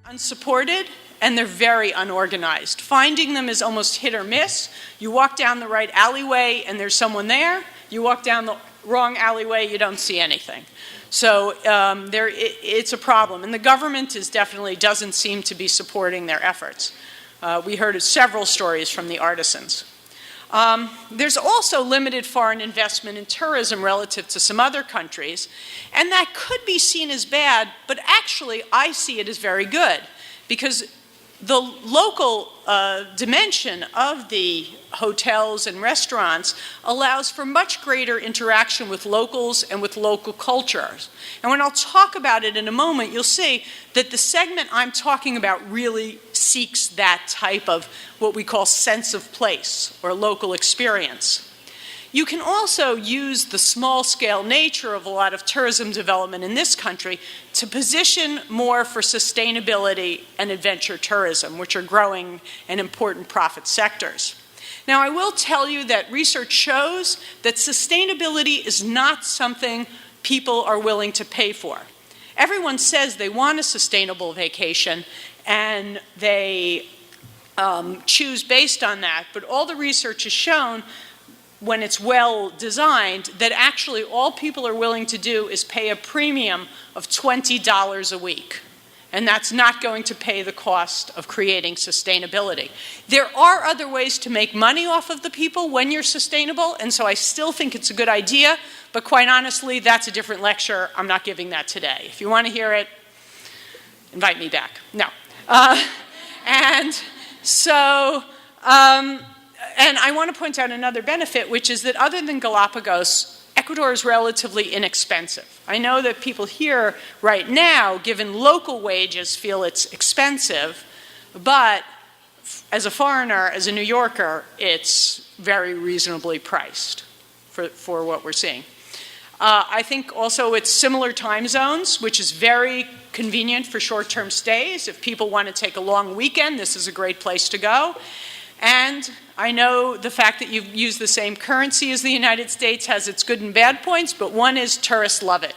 unsupported, and they're very unorganized. Finding them is almost hit or miss. You walk down the right alleyway and there's someone there. You walk down the wrong alleyway, you don't see anything. So it's a problem. And the government definitely doesn't seem to be supporting their efforts. We heard several stories from the artisans. There's also limited foreign investment in tourism relative to some other countries, and that could be seen as bad, but actually I see it as very good, because the local dimension of the hotels and restaurants allows for much greater interaction with locals and with local cultures. And when I'll talk about it in a moment, you'll see that the segment I'm talking about really seeks that type of what we call sense of place or local experience. You can also use the small-scale nature of a lot of tourism development in this country to position more for sustainability and adventure tourism, which are growing and important profit sectors. Now, I will tell you that research shows that sustainability is not something people are willing to pay for. Everyone says they want a sustainable vacation, and they choose based on that, but all the research has shown when it's well designed, that actually all people are willing to do is pay a premium of $20 a week. And that's not going to pay the cost of creating sustainability. There are other ways to make money off of the people when you're sustainable, and so I still think it's a good idea, but quite honestly, that's a different lecture. I'm not giving that today. If you want to hear it, invite me back. No. And I want to point out another benefit, which is that other than Galapagos, Ecuador is relatively inexpensive. I know that people here right now, given local wages, feel it's expensive, but as a foreigner, as a New Yorker, it's very reasonably priced for what we're seeing. I think also it's similar time zones, which is very convenient for short-term stays. If people want to take a long weekend, this is a great place to go. And I know the fact that you use the same currency as the United States has its good and bad points, but one is tourists love it.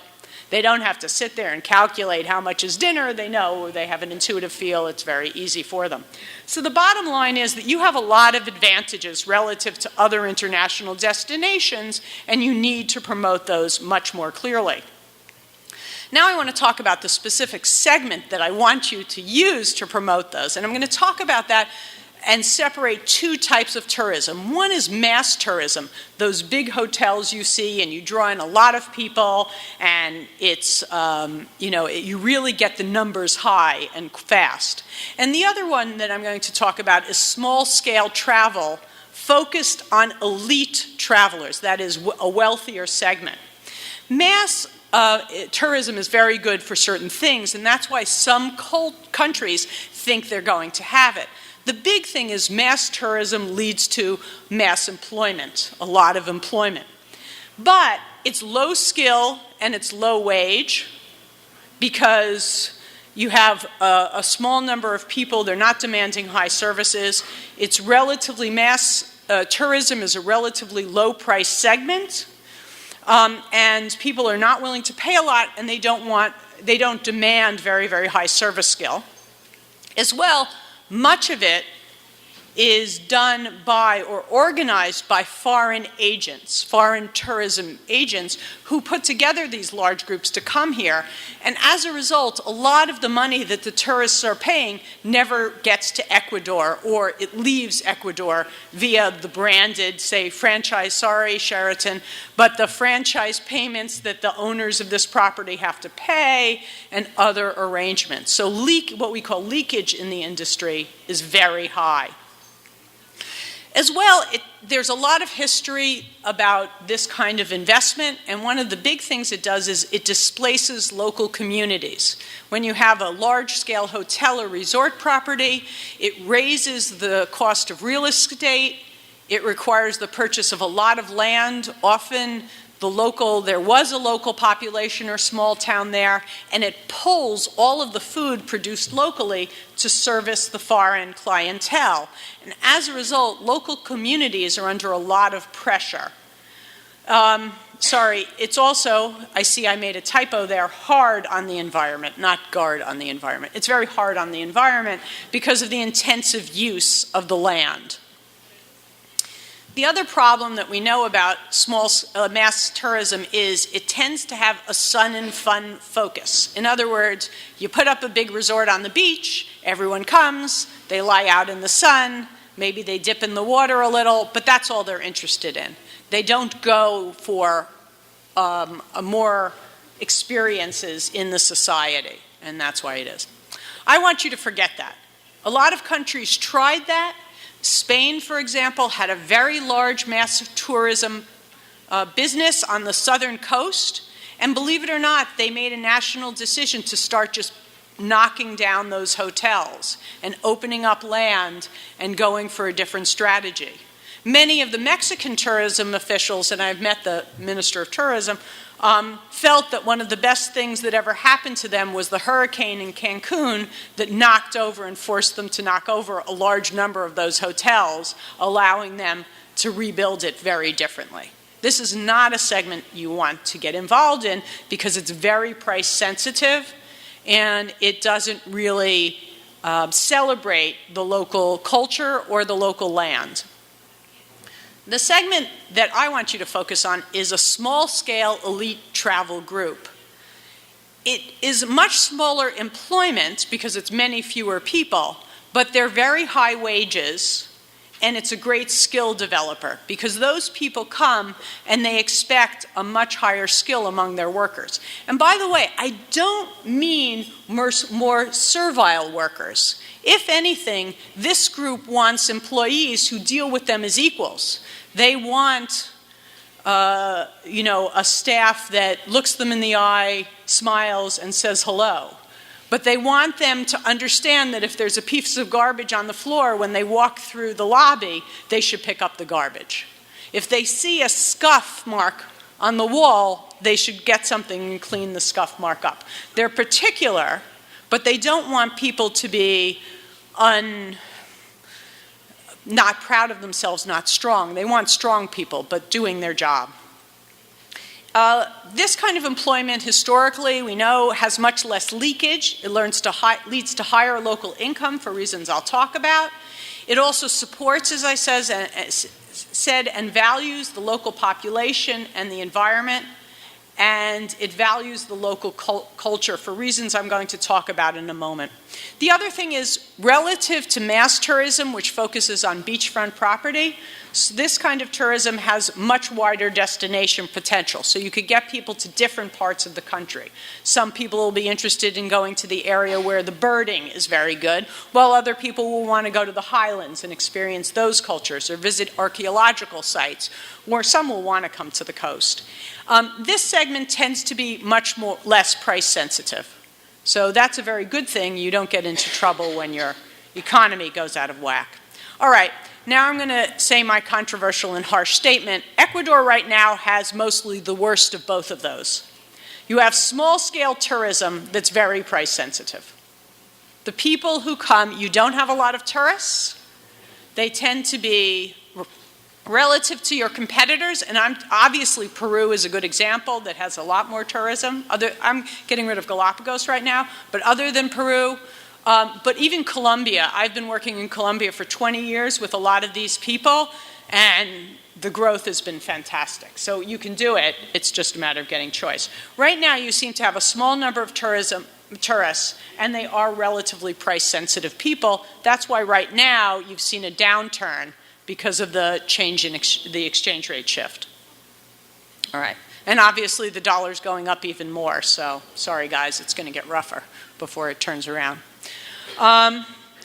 They don't have to sit there and calculate how much is dinner. They know, they have an intuitive feel. It's very easy for them. So the bottom line is that you have a lot of advantages relative to other international destinations, and you need to promote those much more clearly. Now I want to talk about the specific segment that I want you to use to promote those. And I'm going to talk about that and separate two types of tourism. One is mass tourism, those big hotels you see and you draw in a lot of people, and it's, you really get the numbers high and fast. And the other one that I'm going to talk about is small-scale travel focused on elite travelers, that is a wealthier segment. Mass tourism is very good for certain things, and that's why some countries think they're going to have it. The big thing is mass tourism leads to mass employment, a lot of employment. But it's low skill and it's low wage because you have a small number of people, they're not demanding high services. It's relatively tourism is a relatively low price segment, and people are not willing to pay a lot, and they don't demand very, very high service skill. As well, much of it is done by or organized by foreign agents, foreign tourism agents, who put together these large groups to come here. And as a result, a lot of the money that the tourists are paying never gets to Ecuador, or it leaves Ecuador via the branded, say, franchise, sorry, Sheraton, but the franchise payments that the owners of this property have to pay and other arrangements. So what we call leakage in the industry is very high. As well, there's a lot of history about this kind of investment, and one of the big things it does is it displaces local communities. When you have a large-scale hotel or resort property, it raises the cost of real estate, it requires the purchase of a lot of land, often there was a local population or small town there, and it pulls all of the food produced locally to service the foreign clientele. And as a result, local communities are under a lot of pressure. Sorry, it's also, I see I made a typo there, hard on the environment, not guard on the environment. It's very hard on the environment because of the intensive use of the land. The other problem that we know about small mass tourism is it tends to have a sun and fun focus. In other words, you put up a big resort on the beach, everyone comes, they lie out in the sun, maybe they dip in the water a little, but that's all they're interested in. They don't go for more experiences in the society, and that's why it is. I want you to forget that. A lot of countries tried that. Spain, for example, had a very large mass tourism business on the southern coast, and believe it or not, they made a national decision to start just knocking down those hotels and opening up land and going for a different strategy. Many of the Mexican tourism officials, and I've met the Minister of Tourism, felt that one of the best things that ever happened to them was the hurricane in Cancun that knocked over and forced them to knock over a large number of those hotels, allowing them to rebuild it very differently. This is not a segment you want to get involved in because it's very price sensitive and it doesn't really celebrate the local culture or the local land. The segment that I want you to focus on is a small-scale elite travel group. It is much smaller employment because it's many fewer people, but they're very high wages, and it's a great skill developer because those people come and they expect a much higher skill among their workers. And by the way, I don't mean more servile workers. If anything, this group wants employees who deal with them as equals. They want, a staff that looks them in the eye, smiles, and says hello. But they want them to understand that if there's a piece of garbage on the floor when they walk through the lobby, they should pick up the garbage. If they see a scuff mark on the wall, they should get something and clean the scuff mark up. They're particular, but they don't want people to be not proud of themselves, not strong. They want strong people, but doing their job. This kind of employment, historically, we know, has much less leakage. It leads to higher local income for reasons I'll talk about. It also supports, as I said, and values the local population and the environment. And it values the local culture for reasons I'm going to talk about in a moment. The other thing is, relative to mass tourism, which focuses on beachfront property, this kind of tourism has much wider destination potential. So you could get people to different parts of the country. Some people will be interested in going to the area where the birding is very good, while other people will want to go to the highlands and experience those cultures or visit archaeological sites, or some will want to come to the coast. This segment tends to be much less price sensitive. So that's a very good thing. You don't get into trouble when your economy goes out of whack. All right, now I'm going to say my controversial and harsh statement. Ecuador right now has mostly the worst of both of those. You have small-scale tourism that's very price sensitive. The people who come, you don't have a lot of tourists. They tend to be relative to your competitors, and obviously Peru is a good example that has a lot more tourism. I'm getting rid of Galapagos right now, but other than Peru, but even Colombia, I've been working in Colombia for 20 years with a lot of these people, and the growth has been fantastic. So you can do it, it's just a matter of getting choice. Right now you seem to have a small number of tourists, and they are relatively price-sensitive people. That's why right now you've seen a downturn because of the change in the exchange rate shift. All right. And obviously the dollar's going up even more, so sorry guys, it's going to get rougher before it turns around.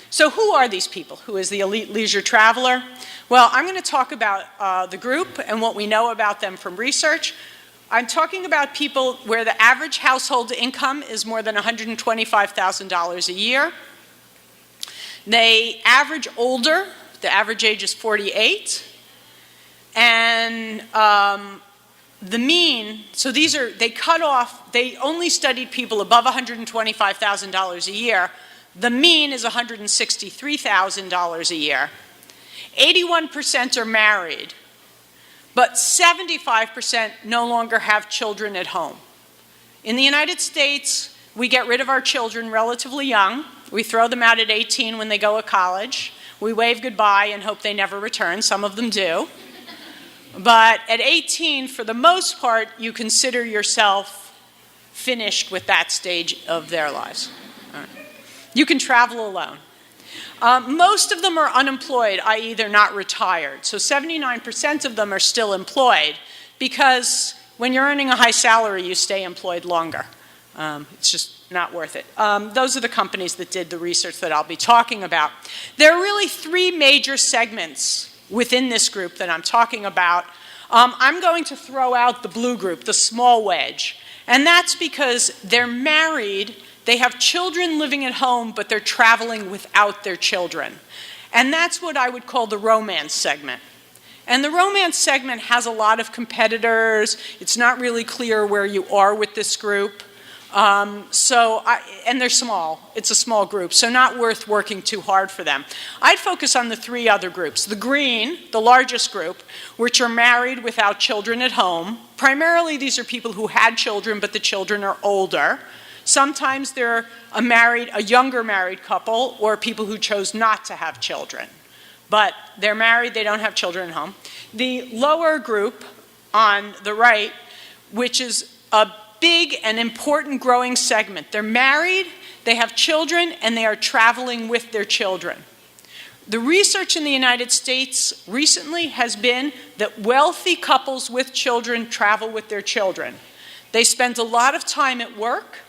So who are these people? Who is the elite leisure traveler? Well, I'm going to talk about the group and what we know about them from research. I'm talking about people where the average household income is more than $125,000 a year. They average older. The average age is 48. And the mean, so they cut off, they only studied people above $125,000 a year. The mean is $163,000 a year. 81% are married. but 75% no longer have children at home. In the United States, we get rid of our children relatively young. We throw them out at 18 when they go to college. We wave goodbye and hope they never return. Some of them do. But at 18, for the most part, you consider yourself finished with that stage of their lives. All right. You can travel alone. Most of them are unemployed, i.e. they're not retired. So 79% of them are still employed because when you're earning a high salary, you stay employed longer. It's just not worth it. Those are the companies that did the research that I'll be talking about. There are really three major segments within this group that I'm talking about. I'm going to throw out the blue group, the small wedge. And that's because they're married, they have children living at home, but they're traveling without their children. And that's what I would call the romance segment. And the romance segment has a lot of competitors. It's not really clear where you are with this group. And they're small. It's a small group, so not worth working too hard for them. I'd focus on the three other groups. The green, the largest group, which are married without children at home. Primarily, these are people who had children, but the children are older. Sometimes they're a younger married couple, or people who chose not to have children. But they're married, they don't have children at home. The lower group on the right, which is a big and important growing segment. They're married, they have children, and they are traveling with their children. The research in the United States recently has been that wealthy couples with children travel with their children. They spend a lot of time at work.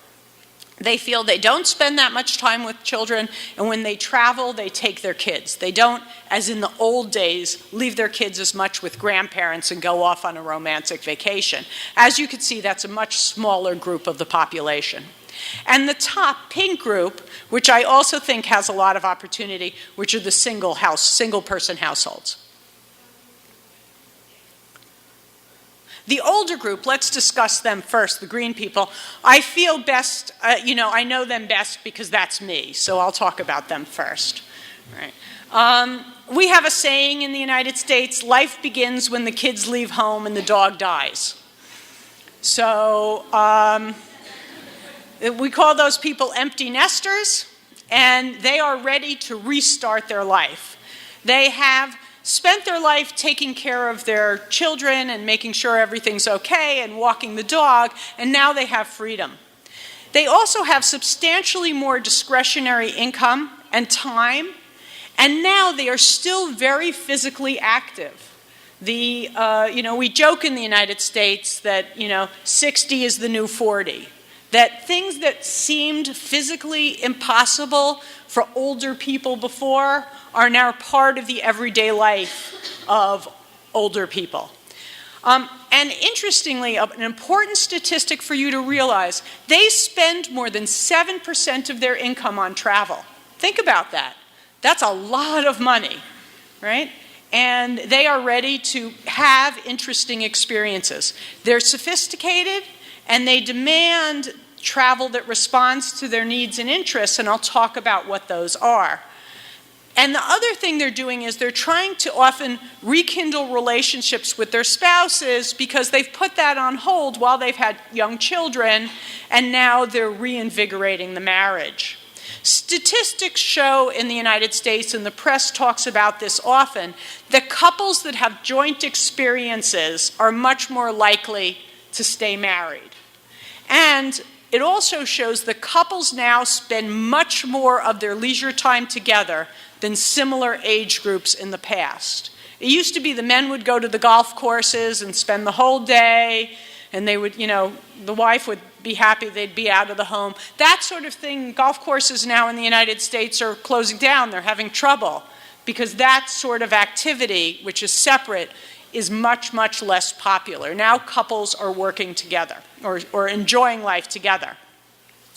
They feel they don't spend that much time with children, and when they travel, they take their kids. They don't, as in the old days, leave their kids as much with grandparents and go off on a romantic vacation. As you can see, that's a much smaller group of the population. And the top pink group, which I also think has a lot of opportunity, which are the single-person households. The older group, let's discuss them first, the green people. I feel best, I know them best because that's me, so I'll talk about them first. Right. We have a saying in the United States, life begins when the kids leave home and the dog dies. So we call those people empty nesters, and they are ready to restart their life. They have spent their life taking care of their children and making sure everything's okay and walking the dog, and now they have freedom. They also have substantially more discretionary income and time, and now they are still very physically active. We joke in the United States that, 60 is the new 40. That things that seemed physically impossible for older people before are now part of the everyday life of older people. And interestingly, an important statistic for you to realize, they spend more than 7% of their income on travel. Think about that. That's a lot of money, right? And they are ready to have interesting experiences. They're sophisticated, and they demand travel that responds to their needs and interests, and I'll talk about what those are. And the other thing they're doing is they're trying to often rekindle relationships with their spouses because they've put that on hold while they've had young children, and now they're reinvigorating the marriage. Statistics show in the United States, and the press talks about this often, that couples that have joint experiences are much more likely to stay married. And it also shows that couples now spend much more of their leisure time together than similar age groups in the past. It used to be the men would go to the golf courses and spend the whole day, and they would, the wife would be happy they'd be out of the home. That sort of thing, golf courses now in the United States are closing down. They're having trouble because that sort of activity, which is separate, is much, much less popular. Now couples are working together or enjoying life together.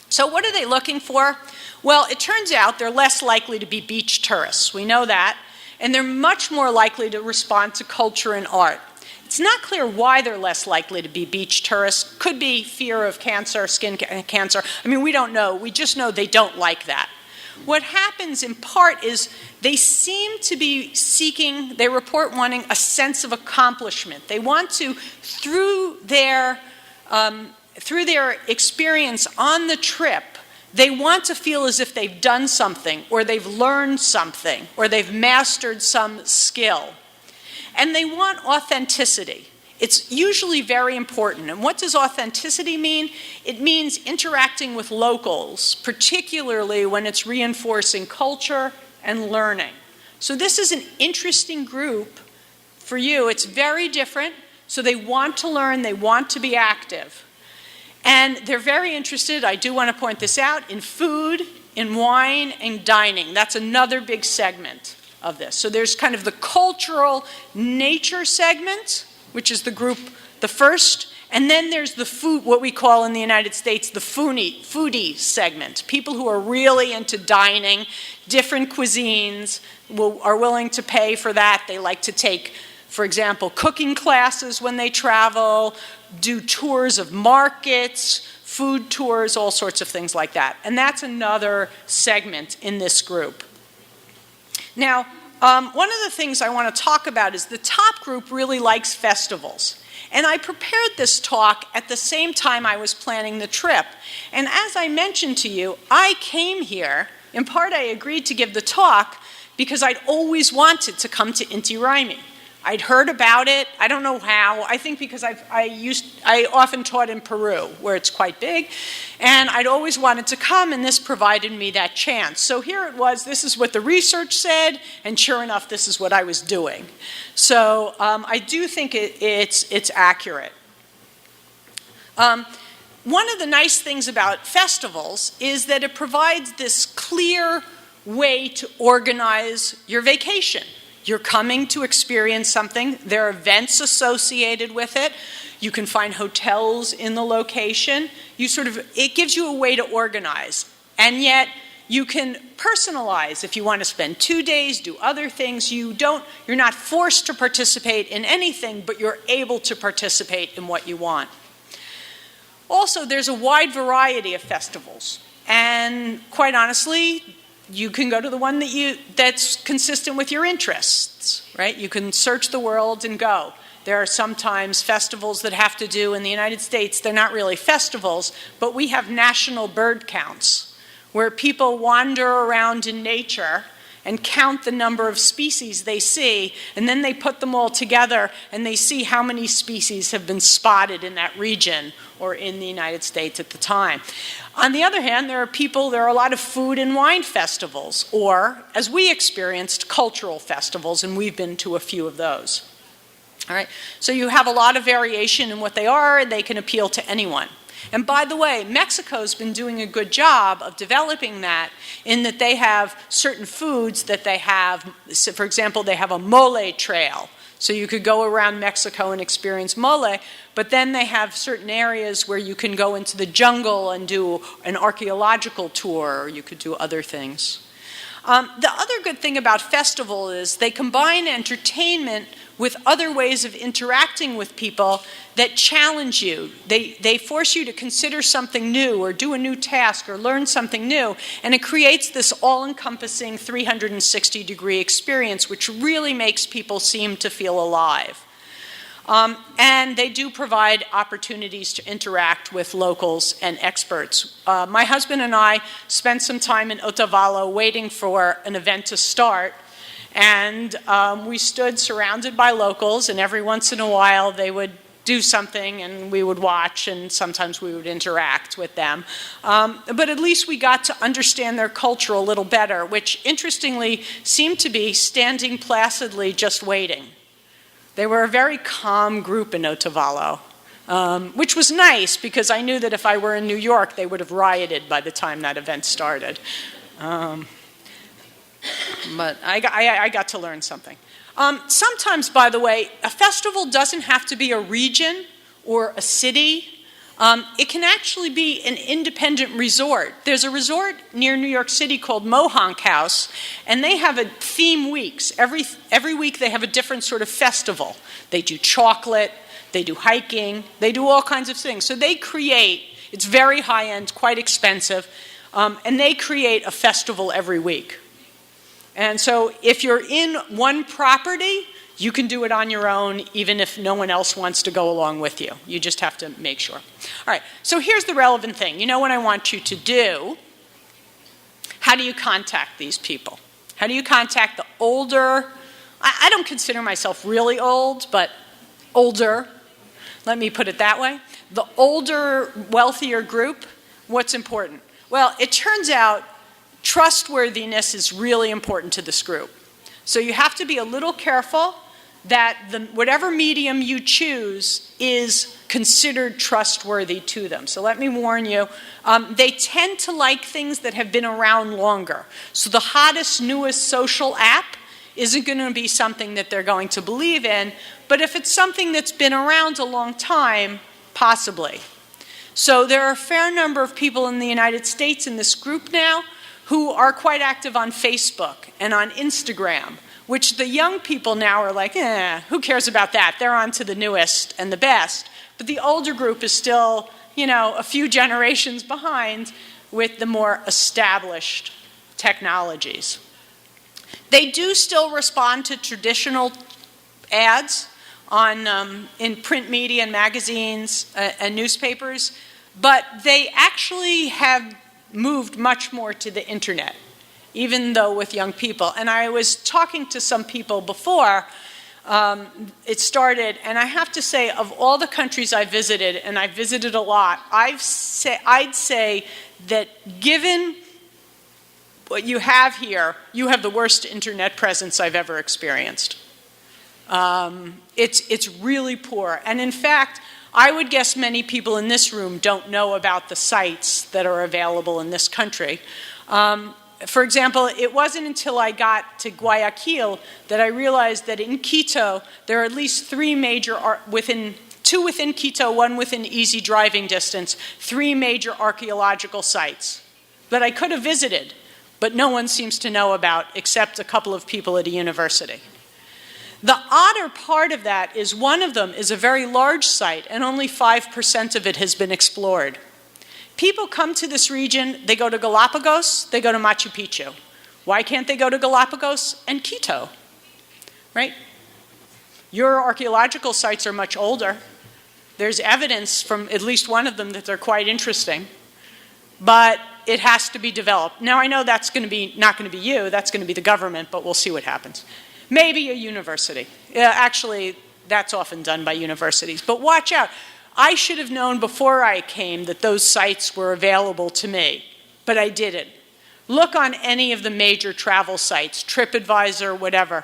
So what are they looking for? Well, it turns out they're less likely to be beach tourists. We know that. And they're much more likely to respond to culture and art. It's not clear why they're less likely to be beach tourists. Could be fear of cancer, skin cancer. We don't know. We just know they don't like that. what happens in part is they seem to be seeking, they report wanting a sense of accomplishment. They want to, through their experience on the trip, they want to feel as if they've done something, or they've learned something, or they've mastered some skill. And they want authenticity. It's usually very important. And what does authenticity mean? It means interacting with locals, particularly when it's reinforcing culture and learning. So this is an interesting group for you. It's very different. So they want to learn, they want to be active. And they're very interested, I do want to point this out, in food, in wine, and dining. That's another big segment of this. So there's kind of the cultural nature segment, which is the group, the first, and then there's the food, what we call in the United States, the foodie segment. People who are really into dining, different cuisines, are willing to pay for that. They like to take, for example, cooking classes when they travel, do tours of markets, food tours, all sorts of things like that. And that's another segment in this group. Now, one of the things I want to talk about is the top group really likes festivals. And I prepared this talk at the same time I was planning the trip. And as I mentioned to you, I came here, in part I agreed to give the talk because I'd always wanted to come to Inti Raymi. I'd heard about it. I don't know how. I think because I often taught in Peru, where it's quite big, and I'd always wanted to come, and this provided me that chance. So here it was. This is what the research said, and sure enough, this is what I was doing. So I do think it's accurate. One of the nice things about festivals is that it provides this clear way to organize your vacation. You're coming to experience something. There are events associated with it. You can find hotels in the location. It gives you a way to organize. And yet, you can personalize if you want to spend 2 days, do other things. You're not forced to participate in anything, but you're able to participate in what you want. Also, there's a wide variety of festivals. And quite honestly, you can go to the one that's consistent with your interests, right? You can search the world and go. There are sometimes festivals that have to do in the United States. They're not really festivals, but we have national bird counts where people wander around in nature and count the number of species they see, and then they put them all together and they see how many species have been spotted in that region or in the United States at the time. On the other hand, there are a lot of food and wine festivals, or, as we experienced, cultural festivals, and we've been to a few of those. All right, so you have a lot of variation in what they are, and they can appeal to anyone. And by the way, Mexico's been doing a good job of developing that in that they have certain foods that they have. For example, they have a mole trail. So you could go around Mexico and experience mole, but then they have certain areas where you can go into the jungle and do an archaeological tour, or you could do other things. The other good thing about festival is they combine entertainment with other ways of interacting with people that challenge you. They force you to consider something new or do a new task or learn something new, and it creates this all-encompassing 360-degree experience which really makes people seem to feel alive. And they do provide opportunities to interact with locals and experts. My husband and I spent some time in Otavalo waiting for an event to start, and we stood surrounded by locals, and every once in a while they would do something and we would watch, and sometimes we would interact with them. But at least we got to understand their culture a little better, which interestingly seemed to be standing placidly just waiting. They were a very calm group in Otavalo, which was nice because I knew that if I were in New York, they would have rioted by the time that event started. But I got to learn something. Sometimes, by the way, a festival doesn't have to be a region or a city. It can actually be an independent resort. There's a resort near New York City called Mohonk House, and they have theme weeks. Every week they have a different sort of festival. They do chocolate, they do hiking, they do all kinds of things. So they create, it's very high-end, quite expensive, And they create a festival every week. And so if you're in one property, you can do it on your own, even if no one else wants to go along with you. You just have to make sure. All right, so here's the relevant thing. You know what I want you to do? How do you contact these people? How do you contact the older, I don't consider myself really old, but older, let me put it that way. The older, wealthier group, what's important? Well, it turns out trustworthiness is really important to this group. So you have to be a little careful that whatever medium you choose is considered trustworthy to them. So let me warn you, they tend to like things that have been around longer. So the hottest, newest social app isn't going to be something that they're going to believe in, but if it's something that's been around a long time, possibly. So there are a fair number of people in the United States in this group now who are quite active on Facebook and on Instagram, which the young people now are like, who cares about that? They're on to the newest and the best. But the older group is still, a few generations behind with the more established technologies. They do still respond to traditional ads in print media and magazines and newspapers, but they actually have moved much more to the internet, even though with young people. And I was talking to some people before it started, and I have to say, of all the countries I visited, and I visited a lot, I'd say that given what you have here, you have the worst internet presence I've ever experienced. It's really poor. And in fact, I would guess many people in this room don't know about the sites that are available in this country. For example, it wasn't until I got to Guayaquil that I realized that in Quito, there are at least three major, two within Quito, one within easy driving distance, three major archaeological sites that I could have visited, but no one seems to know about except a couple of people at a university. The odder part of that is one of them is a very large site, and only 5% of it has been explored. People come to this region, they go to Galapagos, they go to Machu Picchu. Why can't they go to Galapagos and Quito? Right? Your archaeological sites are much older. There's evidence from at least one of them that they're quite interesting. But it has to be developed. Now, I know that's not going to be you, that's going to be the government, but we'll see what happens. Maybe a university. Actually, that's often done by universities. But watch out. I should have known before I came that those sites were available to me, but I didn't. Look on any of the major travel sites, TripAdvisor, whatever.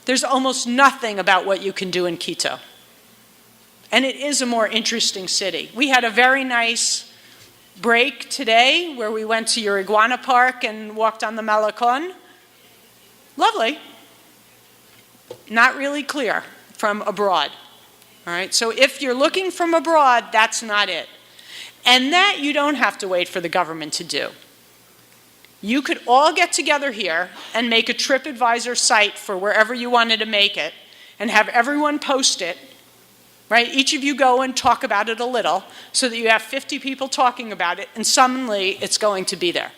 There's almost nothing about what you can do in Quito. And it is a more interesting city. We had a very nice break today where we went to your iguana park and walked on the Malecón. Lovely. Not really clear from abroad. All right, so if you're looking from abroad, that's not it. And that you don't have to wait for the government to do. You could all get together here and make a TripAdvisor site for wherever you wanted to make it and have everyone post it, right? Each of you go and talk about it a little so that you have 50 people talking about it, and suddenly it's going to be there.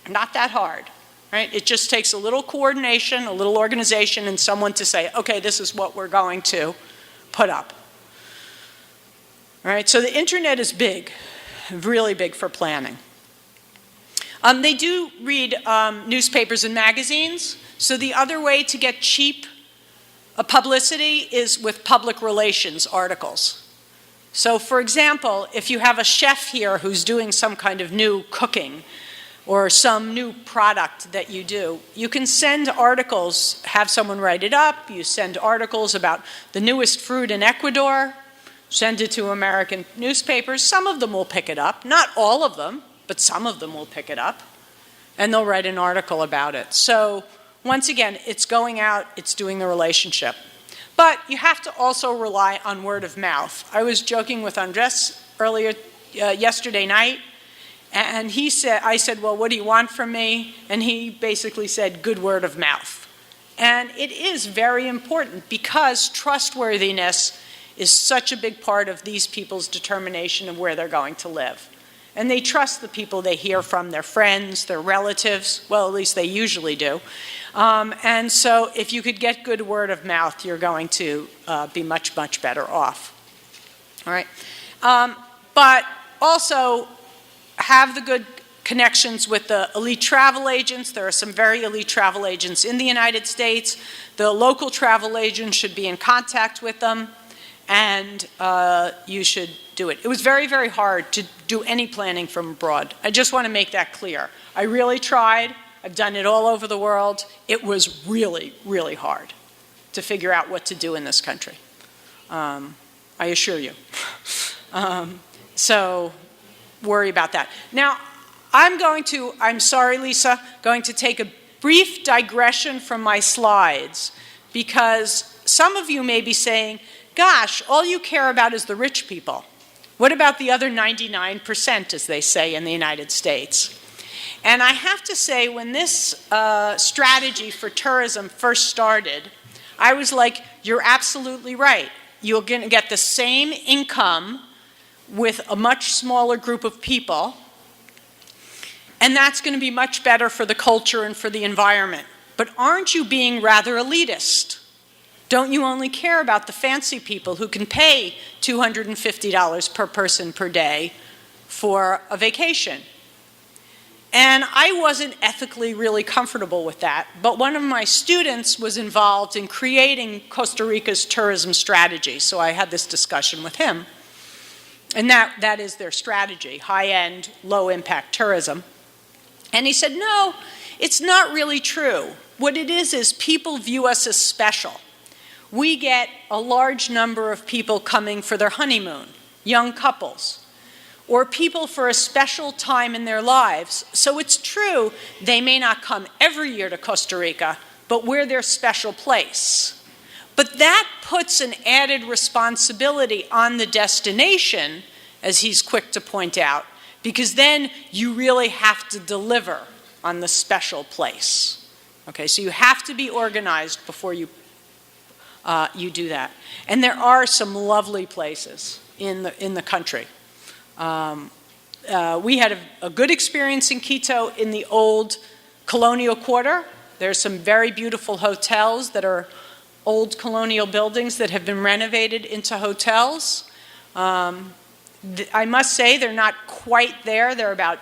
Not that hard. Right? It just takes a little coordination, a little organization, and someone to say, okay, this is what we're going to put up. All right, so the internet is big, really big for planning. They do read newspapers and magazines, so the other way to get cheap publicity is with public relations articles. So for example, if you have a chef here who's doing some kind of new cooking, or some new product that you do, you can send articles, have someone write it up, you send articles about the newest fruit in Ecuador, send it to American newspapers. Some of them will pick it up, not all of them, but some of them will pick it up, and they'll write an article about it. So once again, it's going out, it's doing the relationship. But you have to also rely on word of mouth. I was joking with Andres yesterday night, and I said, well, what do you want from me? And he basically said, good word of mouth. And it is very important because trustworthiness is such a big part of these people's determination of where they're going to live. And they trust the people they hear from, their friends, their relatives. Well, at least they usually do. And so if you could get good word of mouth, you're going to be much, much better off. All right. But also have the good connections with the elite travel agents. There are some very elite travel agents in the United States. The local travel agent should be in contact with them, and you should do it. It was very, very hard to do any planning from abroad. I just want to make that clear. I really tried. I've done it all over the world. It was really, really hard to figure out what to do in this country. I assure you. So worry about that. Now, I'm sorry, Lisa, going to take a brief digression from my slides, because some of you may be saying, gosh, all you care about is the rich people. What about the other 99%, as they say in the United States? And I have to say, when this strategy for tourism first started, I was like, you're absolutely right. You're going to get the same income with a much smaller group of people, and that's going to be much better for the culture and for the environment. But aren't you being rather elitist? Don't you only care about the fancy people who can pay $250 per person per day for a vacation? And I wasn't ethically really comfortable with that, but one of my students was involved in creating Costa Rica's tourism strategy, so I had this discussion with him. And that is their strategy, high-end, low-impact tourism. And he said, no, it's not really true. What it is people view us as special. We get a large number of people coming for their honeymoon, young couples, or people for a special time in their lives. So it's true, they may not come every year to Costa Rica, but we're their special place. But that puts an added responsibility on the destination, as he's quick to point out, because then you really have to deliver on the special place. Okay, so you have to be organized before you do that. And there are some lovely places in the country. We had a good experience in Quito in the old colonial quarter. There's some very beautiful hotels that are old colonial buildings that have been renovated into hotels. I must say they're not quite there. They're about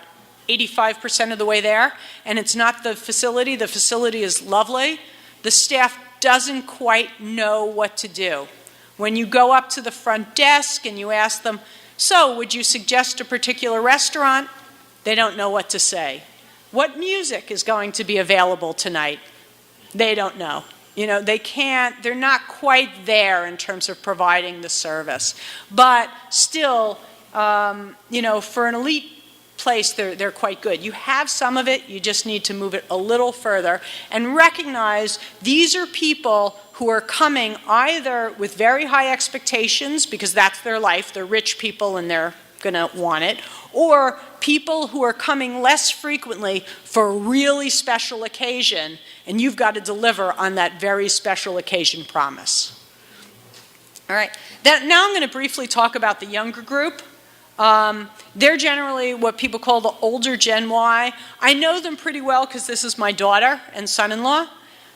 85% of the way there. And it's not the facility. The facility is lovely. The staff doesn't quite know what to do. When you go up to the front desk and you ask them, so would you suggest a particular restaurant? They don't know what to say. What music is going to be available tonight? They don't know. You know, they're not quite there in terms of providing the service. But still, for an elite place, they're quite good. You have some of it, you just need to move it a little further and recognize these are people who are coming either with very high expectations because that's their life, they're rich people and they're going to want it, or people who are coming less frequently for a really special occasion, and you've got to deliver on that very special occasion promise. All right, now I'm going to briefly talk about the younger group. They're generally what people call the older Gen Y. I know them pretty well because this is my daughter and son-in-law,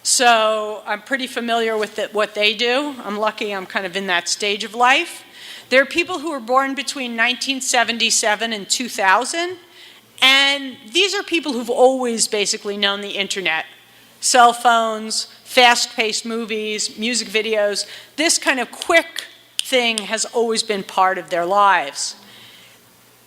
so I'm pretty familiar with what they do. I'm lucky I'm kind of in that stage of life. There are people who were born between 1977 and 2000, and these are people who've always basically known the internet. Cell phones, fast-paced movies, music videos. This kind of quick thing has always been part of their lives.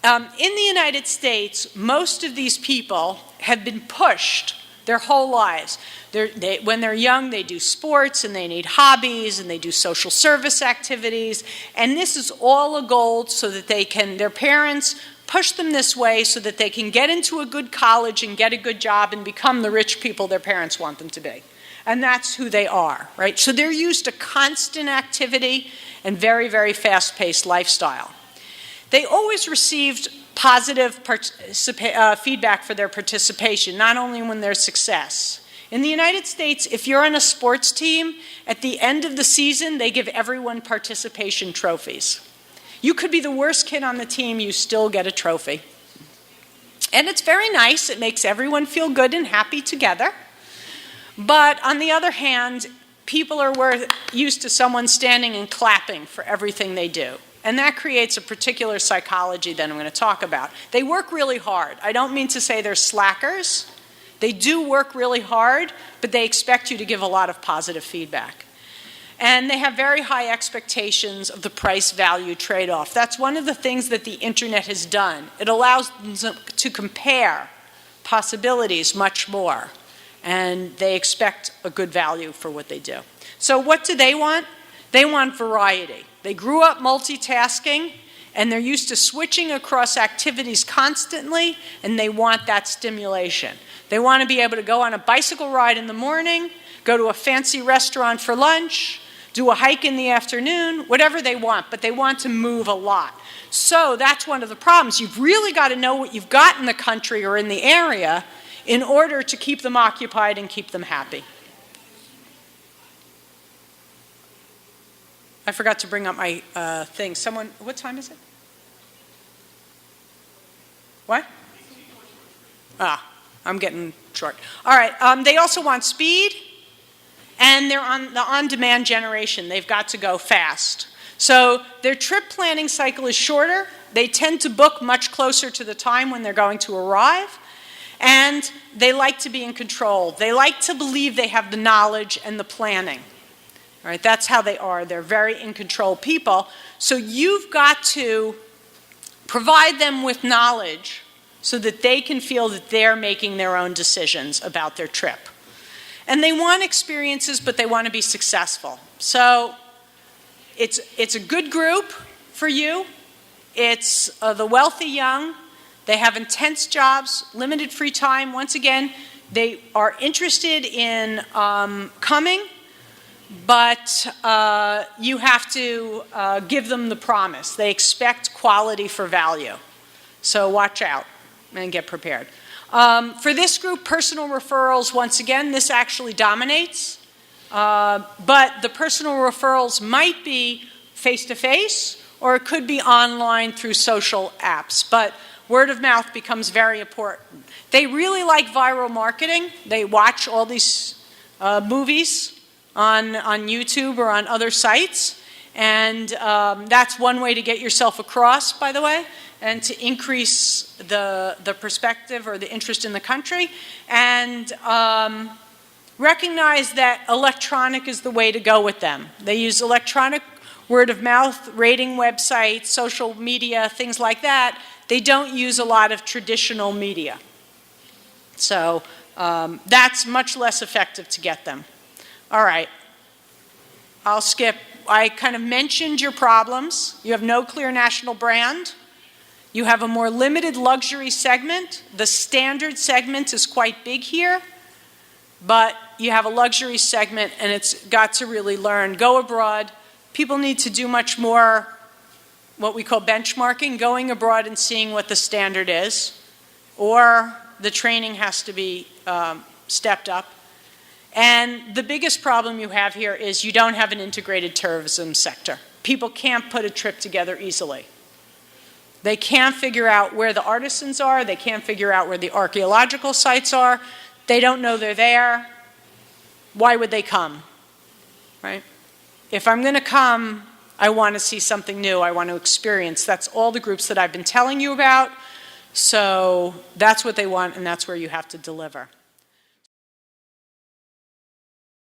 In the United States, most of these people have been pushed their whole lives. When they're young, they do sports and they need hobbies and they do social service activities. And this is all a goal so that their parents push them this way so that they can get into a good college and get a good job and become the rich people their parents want them to be. And that's who they are, right? So they're used to constant activity and very, very fast-paced lifestyle. They always received positive feedback for their participation, not only when there's success. In the United States, if you're on a sports team, at the end of the season, they give everyone participation trophies. You could be the worst kid on the team, you still get a trophy. And it's very nice. It makes everyone feel good and happy together. But on the other hand, people are used to someone standing and clapping for everything they do. And that creates a particular psychology that I'm going to talk about. They work really hard. I don't mean to say they're slackers. They do work really hard, but they expect you to give a lot of positive feedback. And they have very high expectations of the price-value trade-off. That's one of the things that the internet has done. It allows them to compare possibilities much more. And they expect a good value for what they do. So what do they want? They want variety. They grew up multitasking, and they're used to switching across activities constantly, and they want that stimulation. They want to be able to go on a bicycle ride in the morning, go to a fancy restaurant for lunch, do a hike in the afternoon, whatever they want, but they want to move a lot. So that's one of the problems. You've really got to know what you've got in the country or in the area in order to keep them occupied and keep them happy. I forgot to bring up my thing. Someone, what time is it? What? I'm getting short. All right, they also want speed, and they're on the on-demand generation. They've got to go fast. So their trip planning cycle is shorter. They tend to book much closer to the time when they're going to arrive, and they like to be in control. They like to believe they have the knowledge and the planning. All right, that's how they are. They're very in-control people. So you've got to provide them with knowledge so that they can feel that they're making their own decisions about their trip. And they want experiences, but they want to be successful. So it's a good group for you. It's the wealthy young. They have intense jobs, limited free time. Once again, they are interested in coming, but you have to give them the promise. They expect quality for value. So watch out and get prepared. For this group, personal referrals, once again, this actually dominates. But the personal referrals might be face-to-face, or it could be online through social apps. But word of mouth becomes very important. They really like viral marketing. They watch all these movies on YouTube or on other sites. And that's one way to get yourself across, by the way, and to increase the perspective or the interest in the country. And recognize that electronic is the way to go with them. They use electronic word of mouth, rating websites, social media, things like that. They don't use a lot of traditional media. So that's much less effective to get them. All right, I'll skip. I kind of mentioned your problems. You have no clear national brand. You have a more limited luxury segment. The standard segment is quite big here, but you have a luxury segment, and it's got to really learn. Go abroad. People need to do much more what we call benchmarking, going abroad and seeing what the standard is, or the training has to be stepped up. And the biggest problem you have here is you don't have an integrated tourism sector. People can't put a trip together easily. They can't figure out where the artisans are. They can't figure out where the archaeological sites are. They don't know they're there. Why would they come? Right? If I'm going to come, I want to see something new. I want to experience. That's all the groups that I've been telling you about. So that's what they want, and that's where you have to deliver.